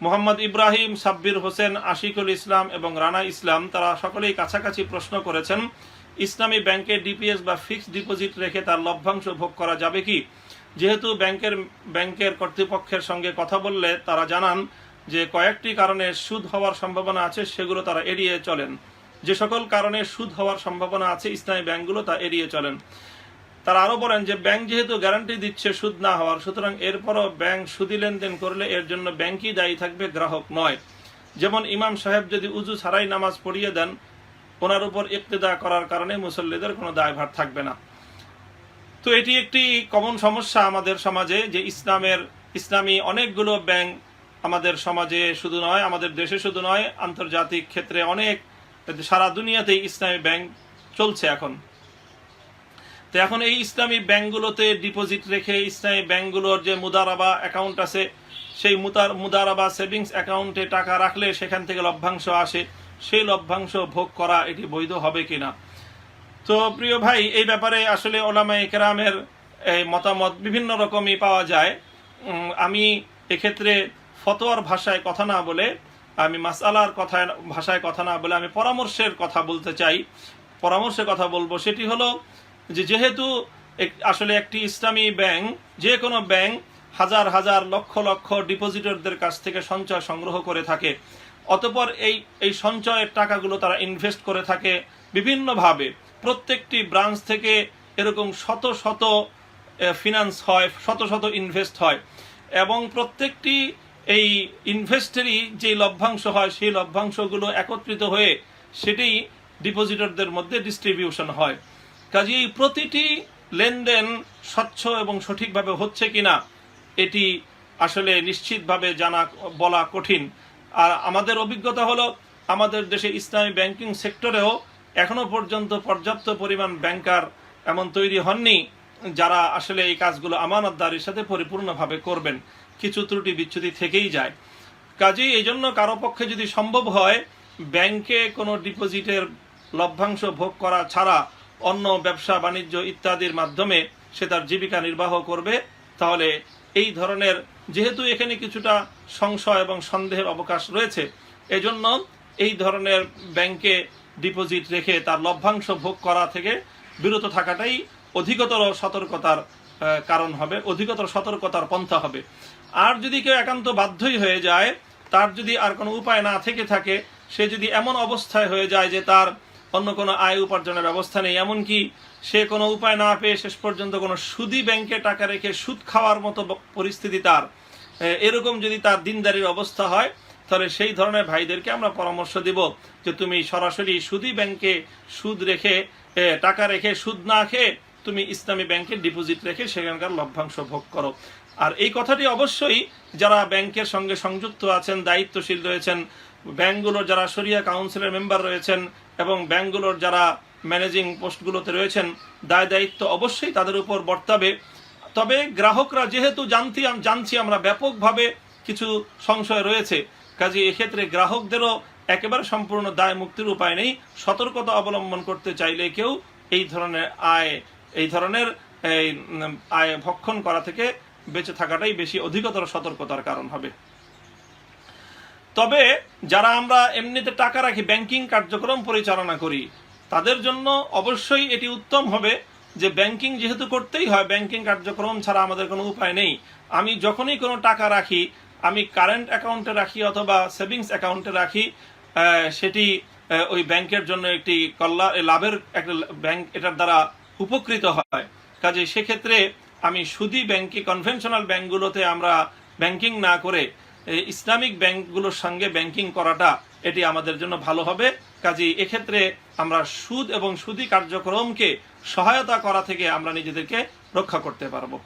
মোহাম্মদ ইব্রাহিম, সাব্বির হোসেন, আশিকুল ইসলাম এবং রানা ইসলাম তারা সকলেই কাছাকাছি প্রশ্ন করেছেন, ইসলামী ব্যাংকে ডিপিএস বা ফিক্সড ডিপোজিট রেখে তার লভ্যাংশ ভোগ করা যাবে কি? যেহেতু ব্যাংকের কর্তৃপক্ষের সঙ্গে কথা বললে তারা জানান যে কয়েকটি কারণে সুদ হওয়ার সম্ভাবনা আছে, সেগুলো তারা এড়িয়ে চলেন। যে সকল কারণে সুদ হওয়ার সম্ভাবনা আছে ইসলামী ব্যাংকগুলো তা এড়িয়ে চলেন। তারা আরো বলেন যে ব্যাংক যেহেতু গ্যারান্টি দিচ্ছে সুদ না হওয়ার, সুতরাং এরপরও ব্যাংক সুদি লেনদেন করলে এর জন্য ব্যাংকই দায়ী থাকবে, গ্রাহক নয়। যেমন ইমাম সাহেব যদি উজু ছাড়াই নামাজ পড়িয়ে দেন, ওনার উপর ইক্তেদা করার কারণে মুসল্লিদের কোনো দায়ভার থাকবে না। তো এটি একটি কমন সমস্যা আমাদের সমাজে, যে ইসলামী অনেকগুলো ব্যাংক আমাদের সমাজে শুধু নয়, আমাদের দেশে শুধু নয়, আন্তর্জাতিক ক্ষেত্রে অনেক, সারা দুনিয়াতেই ইসলামী ব্যাংক চলছে এখন। তো এখন এই ইসলামী ব্যাংকগুলোতে ডিপোজিট রেখে ইসলামী ব্যাংকগুলোর যে মুদারাবা অ্যাকাউন্ট আছে, সেই মুদারাবা সেভিংস অ্যাকাউন্টে টাকা রাখলে সেখান থেকে লভ্যাংশ আসে, সেই লভ্যাংশ ভোগ করা এটি বৈধ হবে কিনা? তো প্রিয় ভাই, এই ব্যাপারে আসলে ওলামায়ে কেরামের মতামত বিভিন্ন রকমই পাওয়া যায়। আমি এক্ষেত্রে ফতোয়ার ভাষায় কথা না বলে, আমি মাসআলার ভাষায় কথা না বলে আমি পরামর্শের কথা বলতে চাই। পরামর্শের কথা বলবো, সেটি হলো যে যেহেতু আসলে একটি ইসলামী ব্যাংক, যে কোনো ব্যাংক হাজার হাজার লক্ষ লক্ষ ডিপোজিটরদের কাছ থেকে সঞ্চয় সংগ্রহ করে থাকে, অতঃপর এই সঞ্চয়ের টাকাগুলো তারা ইনভেস্ট করে থাকে বিভিন্নভাবে। প্রত্যেকটি ব্রাঞ্চ থেকে এরকম শত শত ফিনান্স হয়, শত শত ইনভেস্ট হয়, এবং প্রত্যেকটি এই ইনভেস্টেরই যে লভ্যাংশ হয়, সেই লভ্যাংশগুলো একত্রিত হয়ে সেটি ডিপোজিটরদের মধ্যে ডিস্ট্রিবিউশন হয়। কাজেই প্রতিটি লেনদেন স্বচ্ছ এবং সঠিকভাবে হচ্ছে কিনা এটি আসলে নিশ্চিতভাবে বলা কঠিন। আর আমাদের অভিজ্ঞতা হলো, আমাদের দেশে ইসলামী ব্যাংকিং সেক্টরেও এখনো পর্যন্ত পর্যাপ্ত পরিমাণ ব্যাংকার এমন তৈরি হননি যারা আসলে এই কাজগুলো আমানতদারির সাথে পরিপূর্ণভাবে করবেন। কিছু ত্রুটি বিচ্যুতি থেকেই যায়। কাজেই এই জন্য কারো পক্ষে যদি সম্ভব হয় ব্যাংকে কোনো ডিপোজিটের লভ্যাংশ ভোগ করা ছাড়া অন্য ব্যবসা বাণিজ্য ইত্যাদির মাধ্যমে সে তার জীবিকা নির্বাহ করবে, তাহলে এই ধরনের, যেহেতু এখানে কিছুটা সংশয় এবং সন্দেহের অবকাশ রয়েছে, এজন্য এই ধরনের ব্যাংকে ডিপোজিট রেখে তার লভ্যাংশ ভোগ করা থেকে বিরত থাকাটাই অধিকতর সতর্কতার কারণ হবে, অধিকতর সতর্কতার পন্থা হবে। আর যদি কেউ একান্ত বাধ্যই হয়ে যায়, তার যদি আর কোনো উপায় না থেকে থাকে, সে যদি এমন অবস্থায় হয়ে যায় যে তার অন্য কোনো আয় উপার্জনের ব্যবস্থা নেই, এমনকি সে কোনো উপায় না পেয়ে শেষ পর্যন্ত কোনো সুদী ব্যাংকে টাকা রেখে সুদ খাওয়ার মতো পরিস্থিতি তার, এরকম যদি তার দিনদারির অবস্থা হয়, তাহলে সেই ধরনের ভাইদেরকে আমরা পরামর্শ দিব যে তুমি সরাসরি সুদী ব্যাংকে সুদ রেখে টাকা রেখে সুদ না খেয়ে তুমি ইসলামী ব্যাংকে ডিপোজিট রেখে সেখানকার লভ্যাংশ ভোগ করো। আর এই কথাটি অবশ্যই যারা ব্যাংকের সঙ্গে সংযুক্ত আছেন, দায়িত্বশীল রয়েছেন, ব্যাংকগুলোর যারা শরিয়া কাউন্সিলের মেম্বার রয়েছেন এবং ব্যাংকগুলোর যারা ম্যানেজিং পোস্টগুলোতে রয়েছেন, দায়িত্ব অবশ্যই তাদের উপর বর্তাবে। তবে গ্রাহকরা যেহেতু জানছি আমরা ব্যাপকভাবে কিছু সংশয় রয়েছে, কাজে এক্ষেত্রে গ্রাহকদেরও একেবারে সম্পূর্ণ দায় মুক্তির উপায় নেই। সতর্কতা অবলম্বন করতে চাইলে কেউ এই ধরনের আয় ভক্ষণ করা থেকে বেঁচে থাকাটাই বেশি অধিকতর সতর্কতার কারণ হবে। তবে যারা আমরা এমনিতে টাকা রাখি, ব্যাংকিং কার্যক্রম পরিচালনা করি, তাদের জন্য অবশ্যই এটি উত্তম হবে যে ব্যাংকিং যেহেতু করতেই হয়, ব্যাংকিং কার্যক্রম ছাড়া আমাদের কোনো উপায় নেই। আমি যখনই কোনো টাকা রাখি, আমি কারেন্ট অ্যাকাউন্টে রাখি অথবা সেভিংস অ্যাকাউন্টে রাখি, সেটি ওই ব্যাংকের জন্য একটি লাভের একটা ব্যাংক এটার দ্বারা উপকৃত হয়। কাজে সেক্ষেত্রে আমি সুদী ব্যাংকে, কনভেনশনাল ব্যাংকগুলোতে আমরা ব্যাংকিং না করে ইসলামিক ব্যাংকগুলোর সঙ্গে ব্যাংকিং করাটা এটি আমাদের জন্য ভালো হবে। কাজে এক্ষেত্রে আমরা সুদ এবং সুদী কার্যক্রমকে সহায়তা করা থেকে আমরা নিজেদেরকে রক্ষা করতে পারবো।